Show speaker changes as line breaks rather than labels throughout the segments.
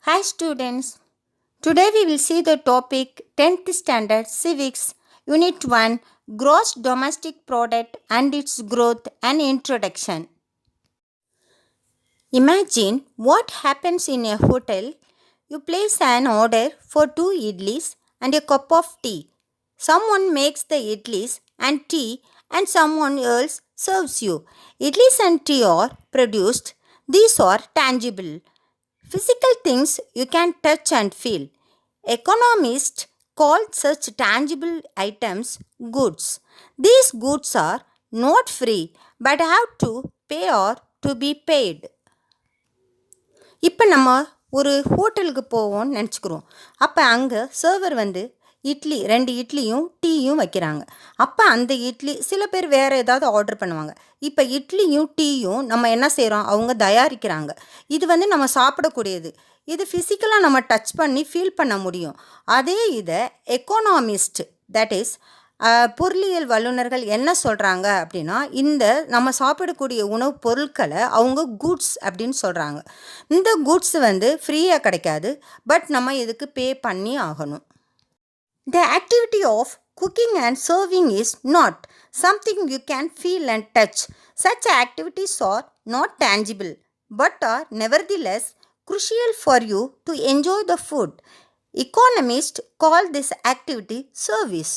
Hi students, today we will see the topic 10th standard civics unit 1 gross domestic product and its growth and introduction. Imagine what happens in a hotel. You place an order for 2 idlis and a cup of tea. Someone makes the idlis and tea and someone else serves you. Idlis and tea are produced. These are tangible. Physical things you can touch and feel. Economists call such tangible items goods. These goods are not free but have to pay or to be paid. இப்போ நம்ம ஒரு ஹோட்டலுக்கு போவோம்னு நினச்சிக்கிறோம். அப்போ அங்கே server ரெண்டு இட்லியும் டீயும் வைக்கிறாங்க. அப்போ அந்த இட்லி சில பேர் வேறு ஏதாவது ஆர்டர் பண்ணுவாங்க. இப்போ இட்லியும் டீயும் நம்ம என்ன செய்கிறோம், அவங்க தயாரிக்கிறாங்க. இது நம்ம சாப்பிடக்கூடியது. இது ஃபிசிக்கலாக நம்ம டச் பண்ணி ஃபீல் பண்ண முடியும். அதே இதை எக்கனாமிஸ்ட், தட் இஸ் பொருளியல் வல்லுநர்கள் என்ன சொல்கிறாங்க அப்படின்னா, இந்த நம்ம சாப்பிடக்கூடிய உணவுப் பொருட்களை அவங்க குட்ஸ் அப்படின்னு சொல்கிறாங்க. இந்த குட்ஸ் ஃப்ரீயாக கிடைக்காது, பட் நம்ம இதுக்கு பே பண்ணி ஆகணும். The activity of cooking and serving is not something you can feel and touch. Such activities are not tangible, but are nevertheless crucial for you to enjoy the food. Economists call this activity service.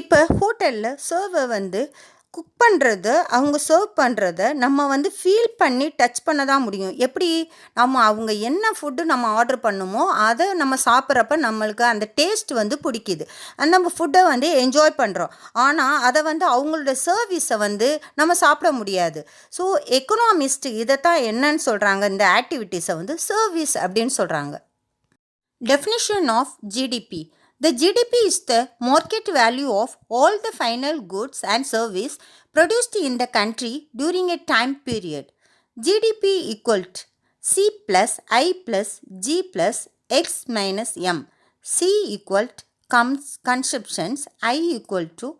இப்போ ஹோட்டலில் server cook பண்ணுறது, அவங்க serve பண்ணுறத நம்ம feel பண்ணி touch பண்ண தான் முடியும். எப்படி அவங்க என்ன ஃபுட்டு நம்ம ஆர்டர் பண்ணுமோ அதை நம்ம சாப்பிட்றப்ப நம்மளுக்கு அந்த டேஸ்ட் பிடிக்குது. நம்ம ஃபுட்டை என்ஜாய் பண்ணுறோம். ஆனால் அதை அவங்களோட சர்வீஸை நம்ம சாப்பிட முடியாது. ஸோ எக்கனாமிஸ்ட் இதைத்தான் என்னன்னு சொல்கிறாங்க, இந்த ஆக்டிவிட்டீஸை சர்வீஸ் அப்படின்னு சொல்கிறாங்க. Definition of GDP. The GDP is the market value of all the final goods and service produced in the country during a time period. GDP equal to C plus I plus G plus X minus M. C equal to consumptions, I equal to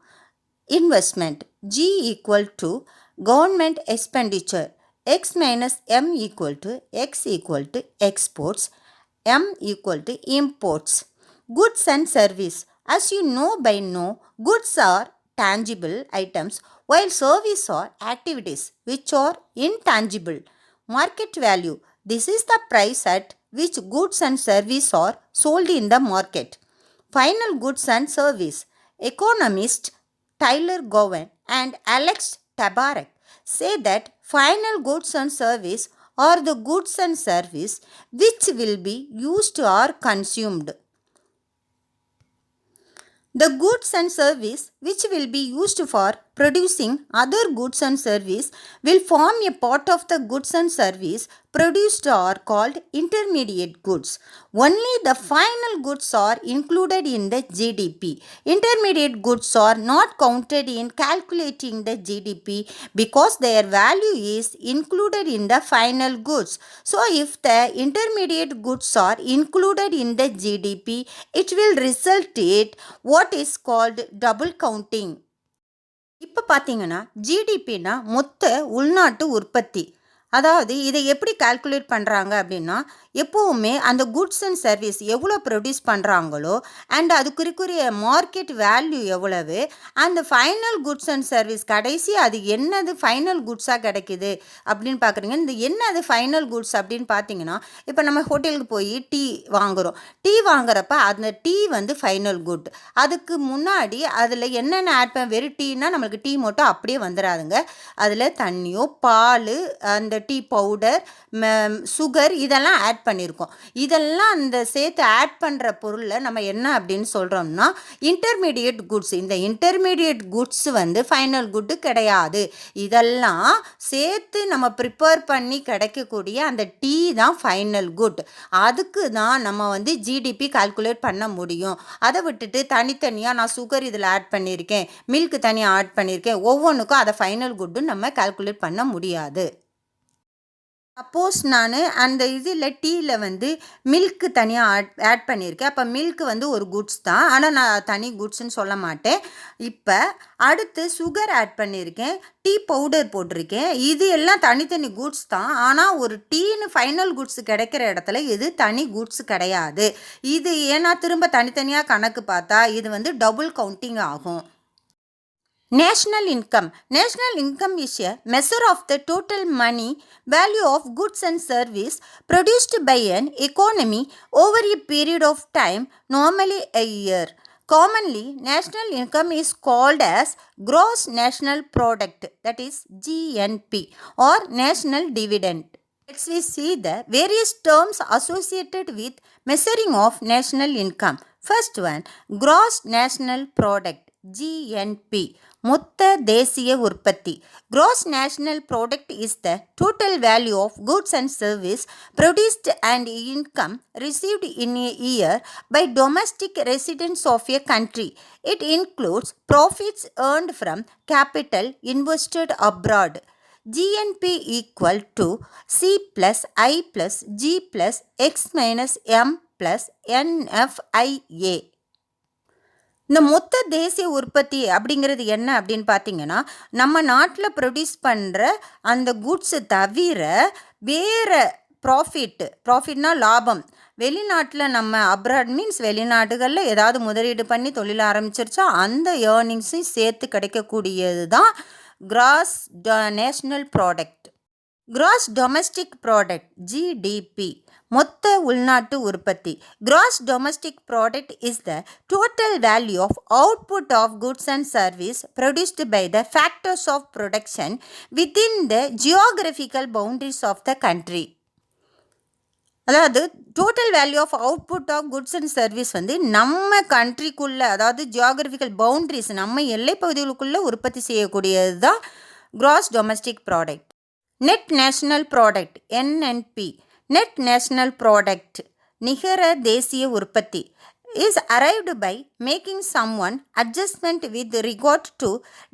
investment, G equal to government expenditure, X minus M equal to exports, M equal to imports. Goods and service. As you know by now, goods are tangible items while service are activities which are intangible. Market value. This is the price at which goods and service are sold in the market. Final goods and service. Economists Tyler Gowan and Alex Tabarrok say that final goods and service are the goods and service which will be used or consumed. The goods and service which will be used for producing other goods and service will form a part of the goods and service produced are called intermediate goods. Only the final goods are included in the GDP. Intermediate goods are not counted in calculating the GDP because their value is included in the final goods. So if the intermediate goods are included in the GDP, it will result in what is called double counting. இப்போ பார்த்தீங்கன்னா ஜிடிபின்னா மொத்த உள்நாட்டு உற்பத்தி. அதாவது இதை எப்படி calculate பண்ணுறாங்க அப்படின்னா, எப்போவுமே அந்த குட்ஸ் அண்ட் சர்வீஸ் எவ்வளோ ப்ரொடியூஸ் பண்ணுறாங்களோ அண்ட் அதுக்குரிய மார்க்கெட் வேல்யூ எவ்வளவு, அந்த ஃபைனல் குட்ஸ் அண்ட் சர்வீஸ் கடைசி அது என்னது ஃபைனல் குட்ஸாக கிடைக்குது அப்படின்னு பார்க்குறீங்க. இந்த என்னது ஃபைனல் குட்ஸ் அப்படின்னு பார்த்தீங்கன்னா, இப்போ நம்ம ஹோட்டலுக்கு போய் டீ வாங்குகிறோம். டீ வாங்குறப்ப அந்த டீ ஃபைனல் குட். அதுக்கு முன்னாடி அதில் என்னென்ன ஆட் பண்ண, வெறும் டீனா நம்மளுக்கு டீ மட்டும் அப்படியே வந்துடாதுங்க. அதில் தண்ணியோ பால், அந்த டீ பவுடர், சுகர் இதெல்லாம் ஆட் பண்ணியிருக்கோம். இதெல்லாம் அந்த சேர்த்து ஆட் பண்ணுற பொருளை நம்ம என்ன அப்படின்னு சொல்கிறோம்னா இன்டர்மீடியட் குட்ஸ். இந்த இன்டர்மீடியட் குட்ஸ் ஃபைனல் குட்டு கிடையாது. இதெல்லாம் சேர்த்து நம்ம ப்ரிப்பேர் பண்ணி கிடைக்கக்கூடிய அந்த டீ தான் ஃபைனல் குட். அதுக்கு தான் நம்ம ஜிடிபி கால்குலேட் பண்ண முடியும். அதை விட்டுட்டு தனித்தனியாக நான் சுகர் இதில் ஆட் பண்ணியிருக்கேன், மில்க் தனியாக ஆட் பண்ணியிருக்கேன், ஒவ்வொன்றுக்கும் அதை ஃபைனல் குட்டு நம்ம கால்குலேட் பண்ண முடியாது. சப்போஸ் நான் அந்த இதில் டீயில் வந்து மில்க்கு தனியாக ஆட் பண்ணியிருக்கேன். அப்போ மில்க் வந்து ஒரு குட்ஸ் தான், ஆனால் நான் தனி குட்ஸ்ன்னு சொல்ல மாட்டேன். இப்போ அடுத்து சுகர் ஆட் பண்ணியிருக்கேன், டீ பவுடர் போட்டிருக்கேன். இது எல்லாம் தனித்தனி குட்ஸ் தான், ஆனால் ஒரு டீன்னு ஃபைனல் குட்ஸ் கிடைக்கிற இடத்துல இது தனி குட்ஸ் கிடையாது. இது ஏன்னா திரும்ப தனித்தனியாக கணக்கு பார்த்தா இது வந்து டபுள் கவுண்டிங் ஆகும். National income. National income is a measure of the total money value of goods and service produced by an economy over a period of time, normally a year. Commonly, national income is called as gross national product, that is GNP, or national dividend. Let's see the various terms associated with measuring of national income. First one, gross national product, GNP. மொத்த தேசிய உற்பத்தி. Gross national product is the total value of goods and service produced and income received in a year by domestic residents of a country. It includes profits earned from capital invested abroad. GNP equal to C plus I plus G plus X minus M plus NFIA. இந்த மொத்த தேசிய உற்பத்தி அப்படிங்கிறது என்ன அப்படின்னு பார்த்தீங்கன்னா, நம்ம நாட்டில் ப்ரொடியூஸ் பண்ணுற அந்த குட்ஸு தவிர வேறு ப்ராஃபிட்னா லாபம், வெளிநாட்டில் நம்ம அப்ராட் மீன்ஸ் வெளிநாடுகளில் ஏதாவது முதலீடு பண்ணி தொழில் ஆரம்பிச்சிருச்சா அந்த ஏர்னிங்ஸையும் சேர்த்து கிடைக்கக்கூடியது தான் cross national product. Cross domestic product, GDP, மொத்த உள்நாட்டு உற்பத்தி. Gross domestic product is the total value of output of goods and service produced by the factors of production within the geographical boundaries of the country. அதாவது total value of output of goods and service வந்து நம்ம கண்ட்ரிக்குள்ளே, அதாவது geographical boundaries, நம்ம எல்லை பகுதிகளுக்குள்ளே உற்பத்தி செய்யக்கூடியது தான் cross domestic product. Net national product, NNP, Net National Product, நிகர தேசிய உற்பத்தி, is arrived by making someone adjustment with regard to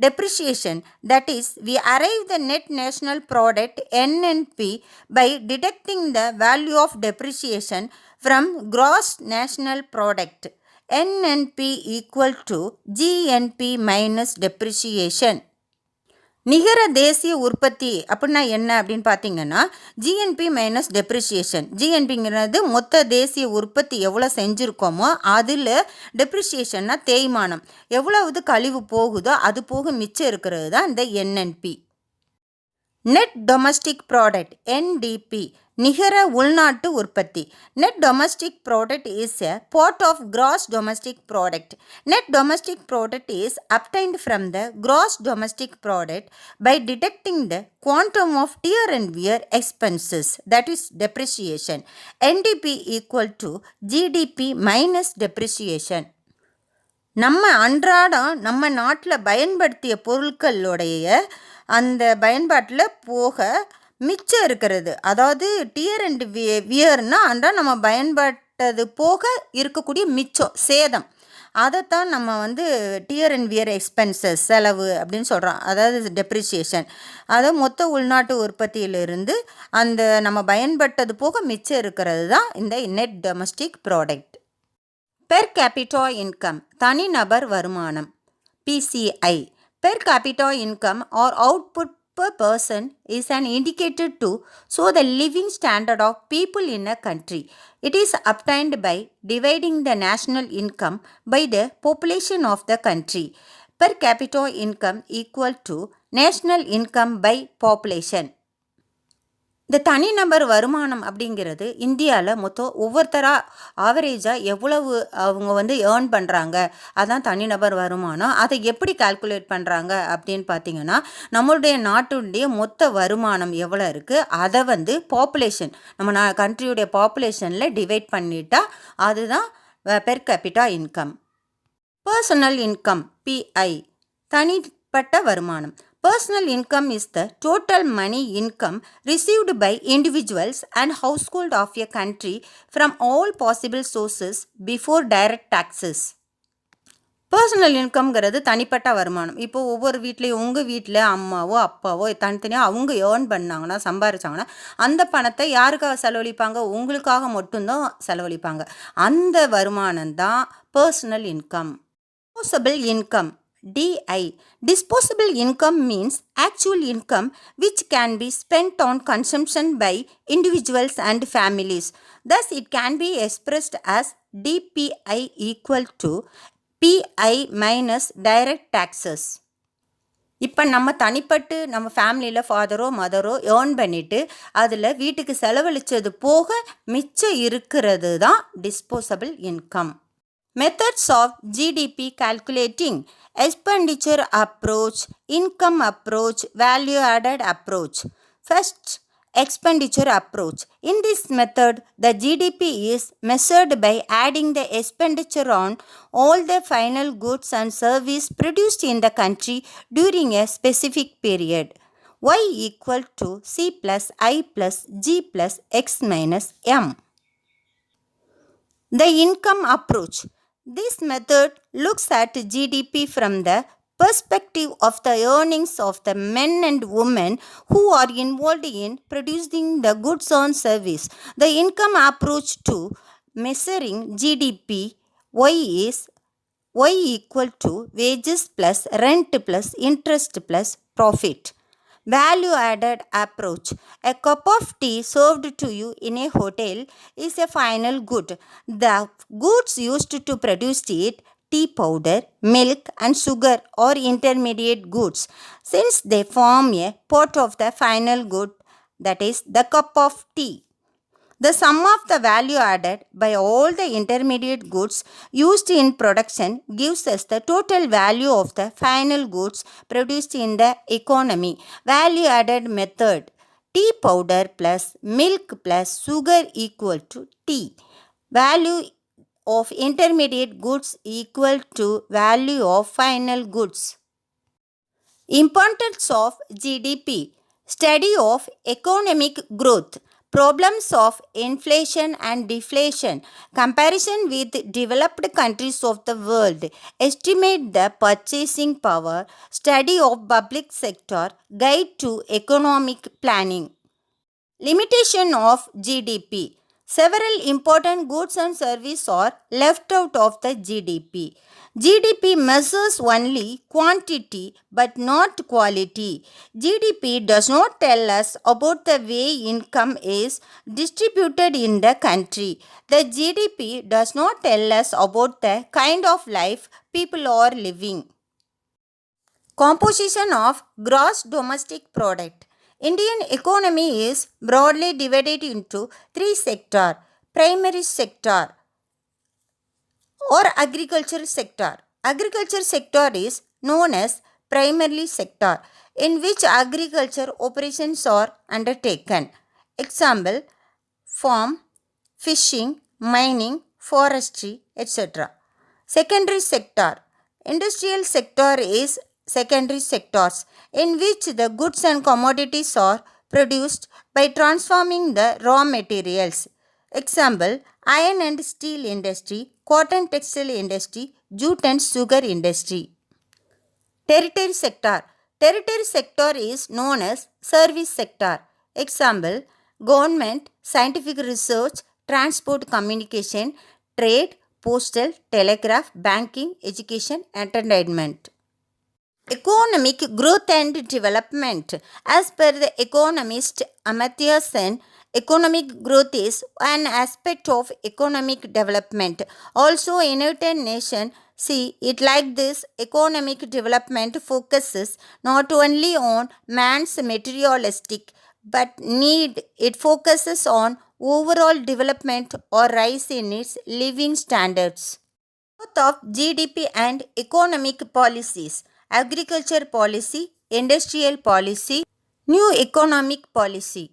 depreciation. That is, we arrive the net national product NNP by deducting the value of depreciation from gross national product. NNP equal to GNP minus depreciation. நிகர தேசிய உற்பத்தி அப்படின்னா என்ன அப்படின்னு பார்த்தீங்கன்னா, GNB minus depreciation. ஜிஎன்பிங்கிறது மொத்த தேசிய உற்பத்தி எவ்வளோ செஞ்சுருக்கோமோ அதில் டெப்ரிசியேஷன்னா தேய்மானம், எவ்வளவு கழிவு போகுதோ அது போக மிச்சம் இருக்கிறது தான் இந்த NNP. Net domestic product, NDP, நிகர உள்நாட்டு உற்பத்தி. Net domestic product is a part of gross domestic product. Net domestic product is obtained from the gross domestic product by deducting the quantum of tear and wear expenses, that is depreciation. NDP equal to GDP minus depreciation. நம்ம அன்றாடம் நம்ம நாட்டில் பயன்படுத்திய பொருட்களுடைய அந்த பயன்பாட்டில் போக மிச்சம் இருக்கிறது, அதாவது டியர் அண்ட் வியர்னால் அன்றாடம் நம்ம பயன்பட்டது போக இருக்கக்கூடிய மிச்சம், சேதம், அதைத்தான் நம்ம வந்து டியர் அண்ட் வியர் எக்ஸ்பென்சஸ், செலவு அப்படின்னு சொல்கிறோம், அதாவது டெப்ரிசியேஷன். அதாவது மொத்த உள்நாட்டு உற்பத்தியிலிருந்து அந்த நம்ம பயன்பட்டது போக மிச்சம் இருக்கிறது தான் இந்த net domestic product. Per capita income, தனிநபர் வருமானம், PCI. Per capita income or output per person is an indicator to show the living standard of people in a country. It is obtained by dividing the national income by the population of the country. Per capita income equal to national income by population. இந்த தனிநபர் வருமானம் அப்படிங்கிறது இந்தியாவில் மொத்தம் ஒவ்வொருத்தராக ஆவரேஜாக எவ்வளவு அவங்க வந்து ஏர்ன் பண்ணுறாங்க, அதான் தனிநபர் வருமானம். அதை எப்படி கால்குலேட் பண்ணுறாங்க அப்படின்னு பார்த்தீங்கன்னா, நம்மளுடைய நாட்டுடைய மொத்த வருமானம் எவ்வளோ இருக்குது அதை வந்து பாப்புலேஷன், நம்ம கண்ட்ரியுடைய பாப்புலேஷனில் டிவைட் பண்ணிட்டா அதுதான் per capita income. Personal income, PI, தனிப்பட்ட வருமானம். Personal income is the total money income received by individuals and household of a country from all possible sources before direct taxes. Personal இன்கம்ங்கிறது தனிப்பட்ட வருமானம். இப்போ ஒவ்வொரு வீட்லேயும் உங்கள் வீட்டில் அம்மாவோ அப்பாவோ தனித்தனியாக அவங்க ஏர்ன் பண்ணாங்கன்னா சம்பாரிச்சாங்கன்னா அந்த பணத்தை யாருக்காக செலவழிப்பாங்க? உங்களுக்காக மட்டும்தான் செலவழிப்பாங்க. அந்த வருமானம் தான் personal income. Disposable income DI. Disposable income means actual income which can be spent on consumption by individuals and families. Thus, it can be expressed as DPI equal to PI minus direct taxes. இப்போ நம்ம தனிப்பட்டு நம்ம ஃபேமிலியில் ஃபாதரோ மதரோ earn பண்ணிவிட்டு அதில் வீட்டுக்கு செலவழித்தது போக மிச்சம் இருக்கிறது தான் disposable income. Methods of GDP calculating: expenditure approach, income approach, value added approach. First, expenditure approach. In this method, the GDP is measured by adding the expenditure on all the final goods and services produced in the country during a specific period. Y equal to C plus I plus G plus X minus M. The income approach. This method looks at GDP from the perspective of the earnings of the men and women who are involved in producing the goods or service. The income approach to measuring GDP is Y equal to wages plus rent plus interest plus profit. Value added approach. A cup of tea served to you in a hotel is a final good. The goods used to produce it, tea powder, milk and sugar, are intermediate goods since they form a part of the final good, that is the cup of tea. The sum of the value added by all the intermediate goods used in production gives us the total value of the final goods produced in the economy. Value added method: tea powder plus milk plus sugar equal to tea. Value of intermediate goods equal to value of final goods. Importance of GDP: study of economic growth, problems of inflation and deflation, comparison with developed countries of the world, estimate the purchasing power, study of public sector, guide to economic planning. Limitation of GDP: several important goods and services are left out of the GDP. GDP measures only quantity but not quality. GDP does not tell us about the way income is distributed in the country. The GDP does not tell us about the kind of life people are living. Composition of gross domestic product. Indian economy is broadly divided into three sectors: primary sector or agriculture sector. Agriculture sector is known as primary sector, in which agriculture operations are undertaken. Example: farm, fishing, mining, forestry, etc. Secondary sector. Industrial sector is secondary sectors in which the goods and commodities are produced by transforming the raw materials. Example: iron and steel industry, cotton textile industry, jute and sugar industry. Territory sector. Territory sector is known as service sector. Example: government, scientific research, transport communication, trade, postal, telegraph, banking, education, entertainment. Economic growth and development. As per the economist Amartya Sen, economic growth is an aspect of economic development. Also, United Nations see it like this: economic development focuses not only on man's materialistic but need. It focuses on overall development or rise in its living standards. Growth of GDP and economic policies. Agriculture policy, industrial policy, new economic policy.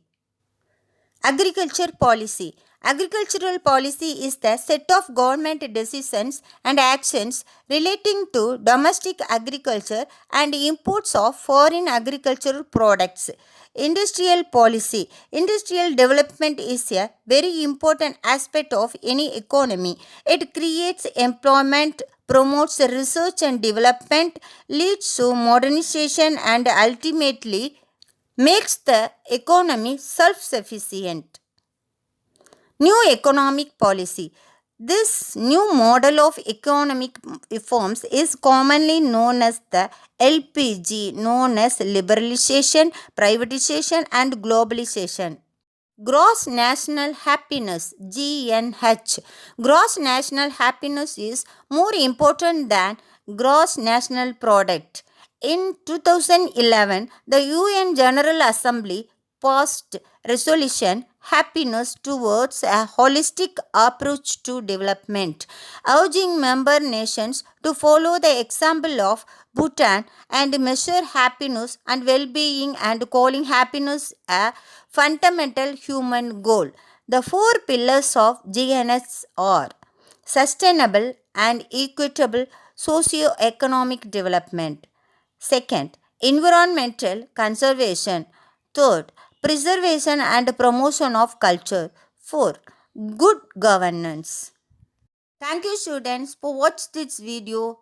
Agriculture policy. Agricultural policy is the set of government decisions and actions relating to domestic agriculture and imports of foreign agricultural products. Industrial policy. Industrial development is a very important aspect of any economy. It creates employment, promotes research and development, leads to modernization, and ultimately makes the economy self sufficient. New economic policy. This new model of economic reforms is commonly known as the LPG, known as liberalization, privatization, and globalization. Gross national happiness, GNH. Gross national happiness is more important than gross national product. In 2011, the UN General Assembly passed resolution happiness towards a holistic approach to development, urging member nations to follow the example of Bhutan and measure happiness and well-being and calling happiness a fundamental human goal. The four pillars of GNS are sustainable and equitable socio-economic development. Second, environmental conservation. Third, preservation and promotion of culture. Fourth, good governance. Thank you students for watching this video.